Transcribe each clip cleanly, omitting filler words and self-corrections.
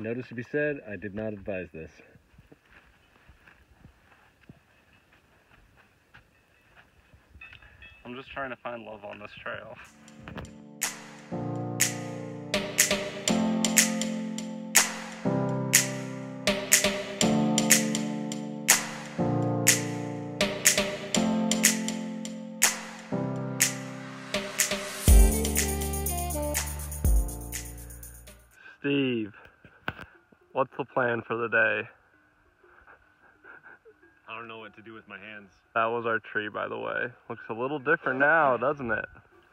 Notice to be said, I did not advise this. I'm just trying to find love on this trail. Steve, what's the plan for the day? I don't know what to do with my hands. That was our tree, by the way. Looks a little different now, doesn't it?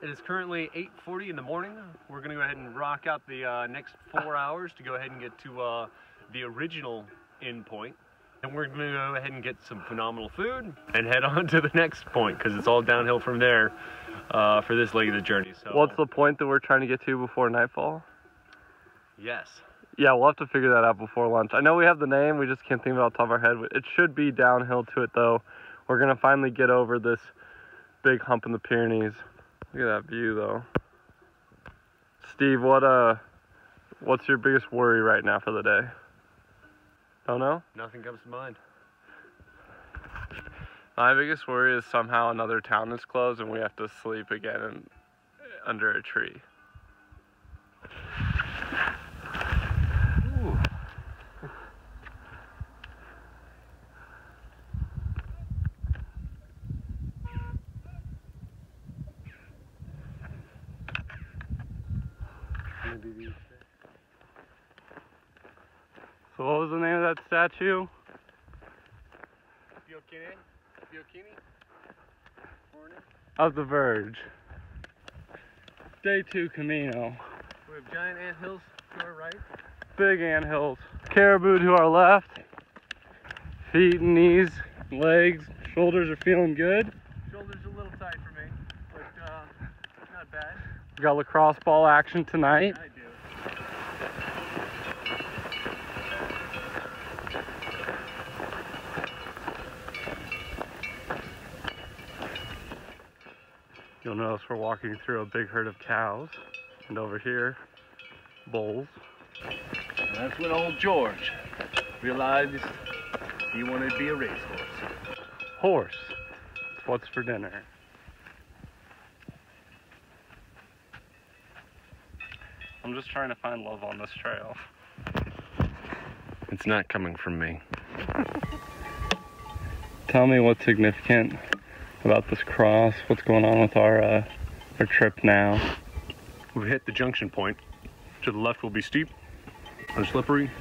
It is currently 8:40 in the morning. We're going to go ahead and rock out the next 4 hours to go ahead and get to the original end point. And we're going to go ahead and get some phenomenal food and head on to the next point because it's all downhill from there for this leg of the journey. So, what's the point that we're trying to get to before nightfall? Yes. Yeah, we'll have to figure that out before lunch. I know we have the name, we just can't think of it off the top of our head. It should be downhill to it, though. We're going to finally get over this big hump in the Pyrenees. Look at that view, though. Steve, what's your biggest worry right now for the day? Don't know? Nothing comes to mind. My biggest worry is somehow another town is closed and we have to sleep again under a tree. Ooh. So what was the name of that statue? Of the Verge. Day 2 Camino. We have giant anthills to our right. Big anthills. Caribou to our left. Feet and knees, legs, shoulders are feeling good. Shoulders a little tight for me, but not bad. We got lacrosse ball action tonight. I do. You'll notice we're walking through a big herd of cows. And over here, bulls. And that's when old George realized he wanted to be a racehorse. Horse. It's what's for dinner. I'm just trying to find love on this trail. It's not coming from me. Tell me what's significant about this cross. What's going on with our trip now? We've hit the junction point. To the left will be steep and slippery.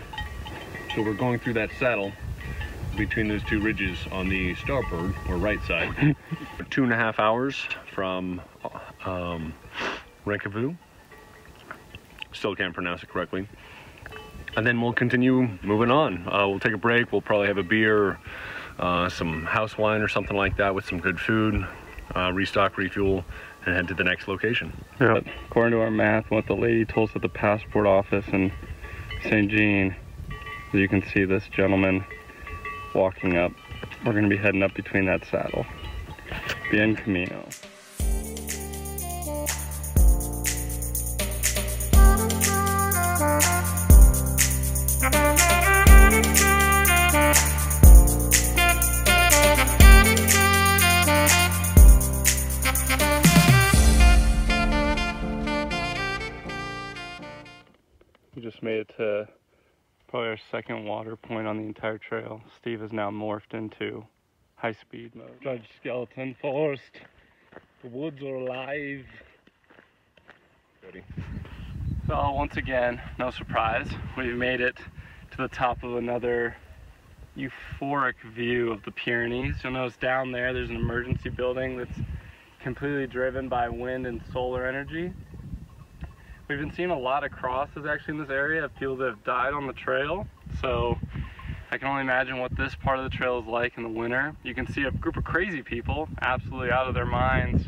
So we're going through that saddle between those two ridges on the starboard or right side. 2.5 hours from Renegade. Still can't pronounce it correctly. And then we'll continue moving on. We'll take a break. We'll probably have a beer, some house wine or something like that with some good food, restock, refuel, and head to the next location. Yeah. According to our math, what the lady told us at the passport office in St. Jean, you can see this gentleman walking up. We're going to be heading up between that saddle. Bien Camino. We just made it to probably our second water point on the entire trail. Steve is now morphed into high-speed mode. Judge Skeleton Forest. The woods are alive. Ready? So once again, no surprise, we've made it to the top of another euphoric view of the Pyrenees. You'll notice down there's an emergency building that's completely driven by wind and solar energy. We've been seeing a lot of crosses actually in this area of people that have died on the trail. So I can only imagine what this part of the trail is like in the winter. You can see a group of crazy people absolutely out of their minds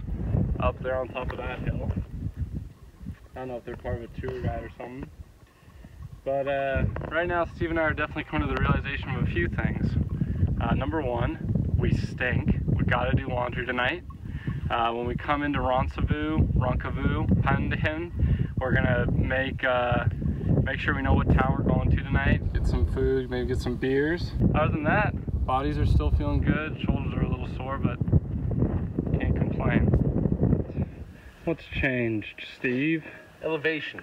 up there on top of that hill. I don't know if they're part of a tour guide or something. But right now, Steve and I are definitely coming to the realization of a few things. Number one, we stink. We gotta do laundry tonight. When we come into Roncevaux, Pandihin, we're gonna make make sure we know what town we're going to tonight, get some food, maybe get some beers. Other than that, bodies are still feeling good, shoulders are a little sore, but can't complain. What's changed, Steve? Elevation.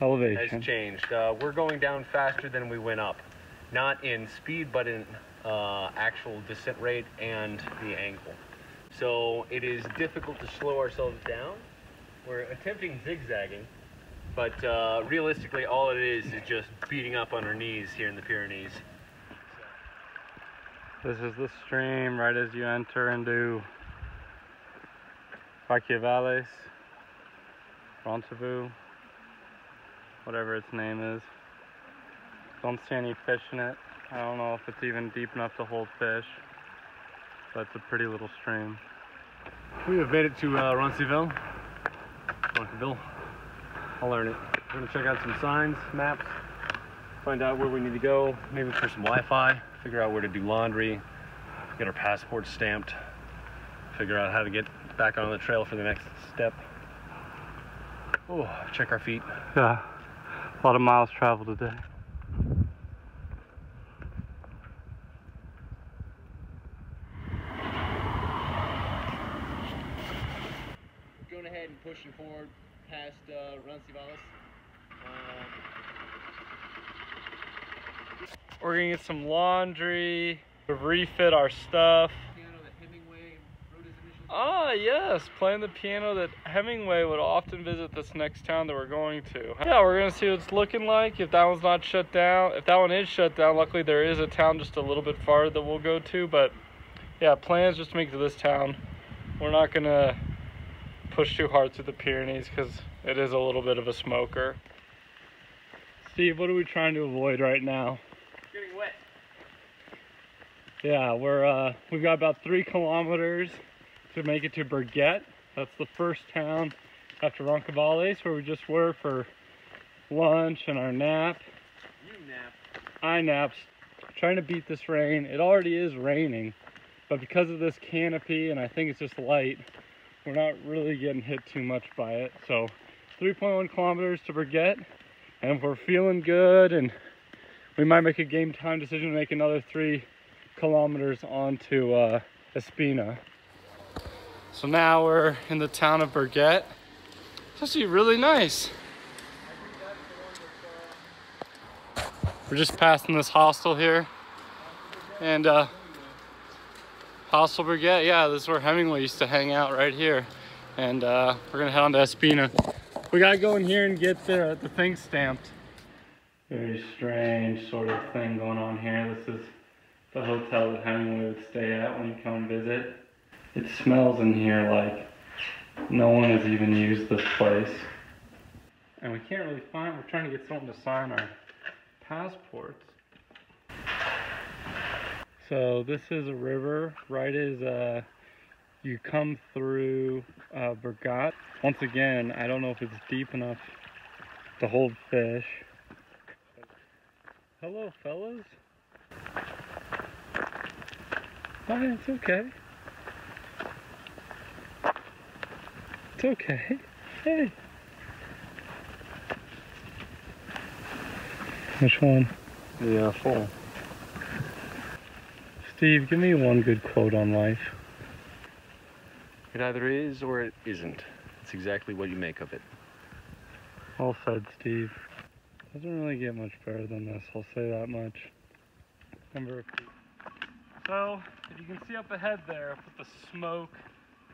Elevation has changed. We're going down faster than we went up. Not in speed, but in actual descent rate and the angle. So it is difficult to slow ourselves down. We're attempting zigzagging, but realistically all it is just beating up on our knees here in the Pyrenees. This is the stream right as you enter into Pyrenees, Rendezvous, whatever its name is. Don't see any fish in it. I don't know if it's even deep enough to hold fish, but it's a pretty little stream. We have made it to Ronceville. I'll learn it. We're gonna check out some signs, maps, find out where we need to go, maybe for some Wi-Fi, figure out where to do laundry, get our passports stamped, figure out how to get back on the trail for the next step. Oh, check our feet. Yeah, a lot of miles traveled today. Going ahead and pushing forward past Ronceville. We're gonna get some laundry, refit our stuff. Ah, yes, playing the piano that Hemingway would often visit this next town that we're going to. Yeah, we're gonna see what it's looking like, if that one's not shut down. If that one is shut down, luckily there is a town just a little bit farther that we'll go to, but yeah, plans just to make it to this town. We're not gonna push too hard through the Pyrenees because it is a little bit of a smoker. Steve, what are we trying to avoid right now? Getting wet. Yeah, we've got about 3 kilometers to make it to Burgete. That's the first town after Renegade, where we just were for lunch and our nap. You nap. I napped, trying to beat this rain. It already is raining, but because of this canopy, and I think it's just light, we're not really getting hit too much by it. So 3.1 kilometers to Burgete, and if we're feeling good, and we might make a game time decision to make another 3 kilometers onto Espina. So now we're in the town of Burgete. It's actually really nice. We're just passing this hostel here. And Hostel Burgete, yeah, this is where Hemingway used to hang out, right here. And we're gonna head on to Espina. We gotta go in here and get the thing stamped. Very strange sort of thing going on here. This is the hotel that Hemingway would stay at when he'd come and visit. It smells in here like no one has even used this place. And we can't really find, we're trying to get someone to sign our passports. So this is a river, right as you come through Burgete. Once again, I don't know if it's deep enough to hold fish. Hello, fellas. Hi, it's okay. It's okay. Hey. Which one? Yeah, full. Steve, give me one good quote on life. It either is or it isn't. It's exactly what you make of it. Well said, Steve. Doesn't really get much better than this, I'll say that much. So, if you can see up ahead there, with the smoke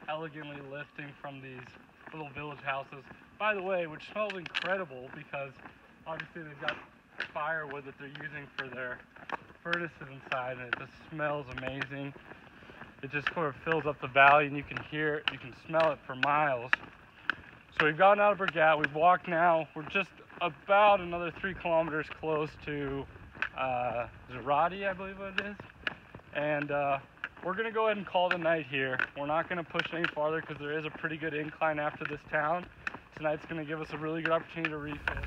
elegantly lifting from these little village houses. By the way, which smells incredible because obviously they've got firewood that they're using for their furnaces inside, and it just smells amazing. It just sort of fills up the valley, and you can hear it, you can smell it for miles. So we've gotten out of Burgete, we've walked now, we're just about another 3 kilometers close to Zerati, I believe what it is. And we're gonna go ahead and call it a night here. We're not gonna push any farther because there is a pretty good incline after this town. Tonight's gonna give us a really good opportunity to refit.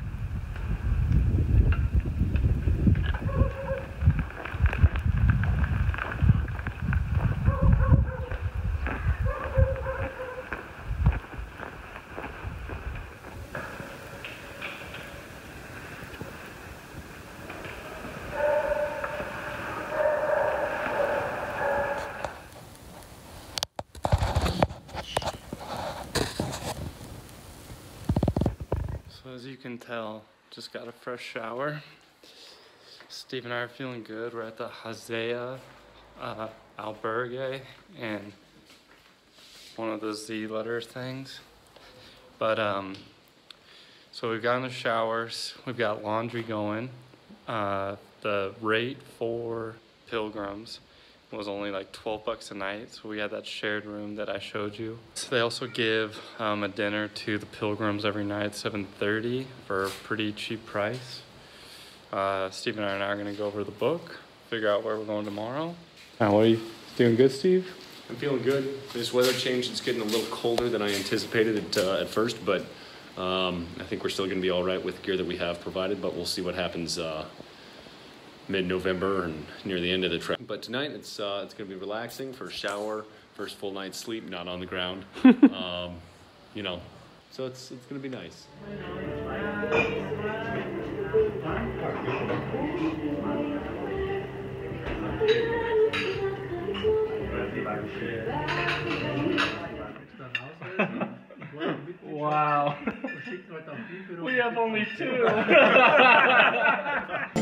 As you can tell, just got a fresh shower. Steve and I are feeling good. We're at the Hazea albergue and one of the Z letter things. But so we've gotten the showers, we've got laundry going. The rate for pilgrims was only like 12 bucks a night, so we had that shared room that I showed you. So they also give a dinner to the pilgrims every night, 7:30, for a pretty cheap price. Steve and I are now gonna go over the book, figure out where we're going tomorrow. What are you doing? Good, Steve? I'm feeling good. This weather change is getting a little colder than I anticipated at first, but I think we're still going to be all right with gear that we have provided, but we'll see what happens mid-November and near the end of the trip. But tonight it's going to be relaxing. First shower, first full night's sleep, not on the ground. You know, so it's going to be nice. Wow. We have only 2.